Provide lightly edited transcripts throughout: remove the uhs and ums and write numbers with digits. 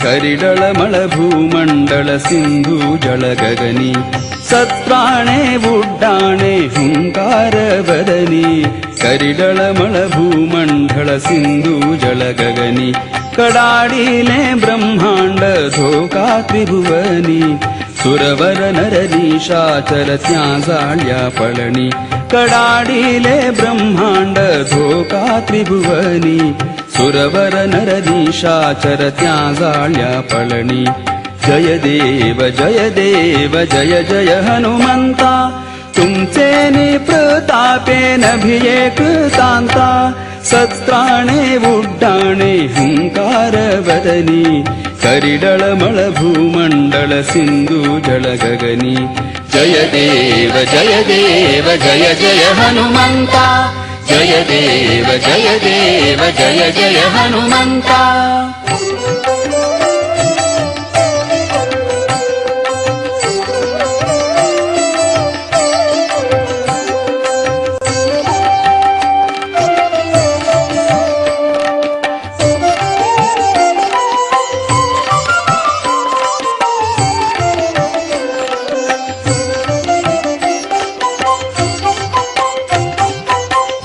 करिडळमळ भूमंडळ सिंधू जल गगनी सत्राणे उड्डाणे हुंकार वदनी करिडळमळ भूमंडळ सिंधू जल गगनी कडाडीले ब्रह्मांड धोका त्रिभुवनी सुरवर नर निशाचर त्या जाळ्या पळणी कडाडीले ब्रह्मांड धोका त्रिभुवनी सुरवर नर निशाचर त्या जाळ्या पळणी जय देव जय देव जय जय हनुमंता तुमचे प्रतापे नभिये कृतांता सत्राणे उड्डाणे हुंकार वदनी करिडळमळ भूमंडळ सिंधू जल गगनी जय देव जय देव जय जय हनुमंता जय देव जय देव जय जय हनुमंता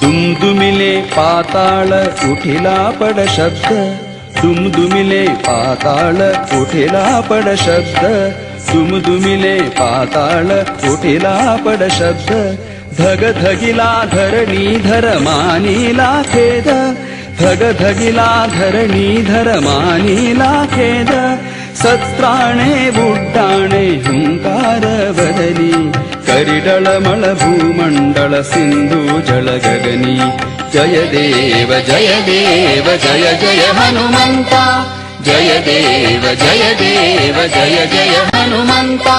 दुमदुमिले पाताळ उठिला पड शब्द दुमदुमिले पाताळ उठिला पड शब्द दुमदुमिले पाताळ उठिला पड शब्द धग धगिला धरणी धरमानीला खेद धग धगिला धरणी धरमानीला खेद सत्राणे उड्डाणे हुंकार वदनी करिडळमळ भूमंडळ सिंधू जल गगनी जय देव जय देव जय जय हनुमंता जय देव जय देव जय जय हनुमंता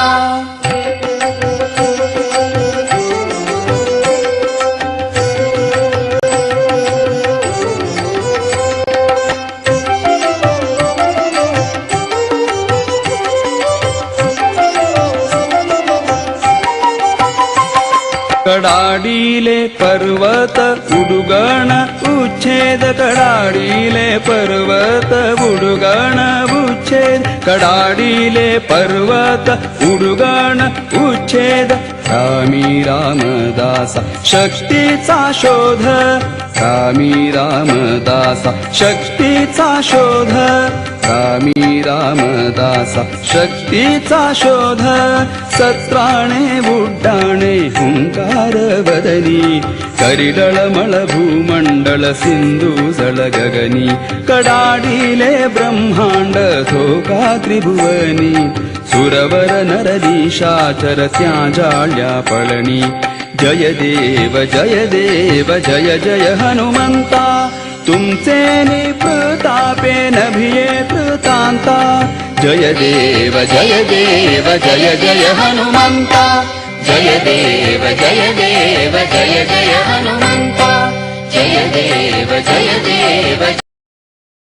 कडाडीले पर्वत उडुगण उच्छेद कडाडीले पर्वत उडुगण उच्छेद कडाडीले पर्वत उडुगण उच्छेद रामी रामदासा शक्तीचा शोध रामी रामदासा शक्तीचा शोध रामी रामदासा शक्तीचा शोध सत्राणे उड्डाणे हुंकार वदनी करिडळमळ भूमंडळ सिंधू जल गगनी कडाडीले ब्रह्मांड धोका त्रिभुवनी सुरवर नर निशाचर त्या जाळ्या पळणी जय देव जय देव जय जय हनुमंता तुमचे प्रतापे नभिये कृतांता जय देव जय देव जय जय हनुमंता जय देव जय देव जय जय हनुमंता जय देव जय देव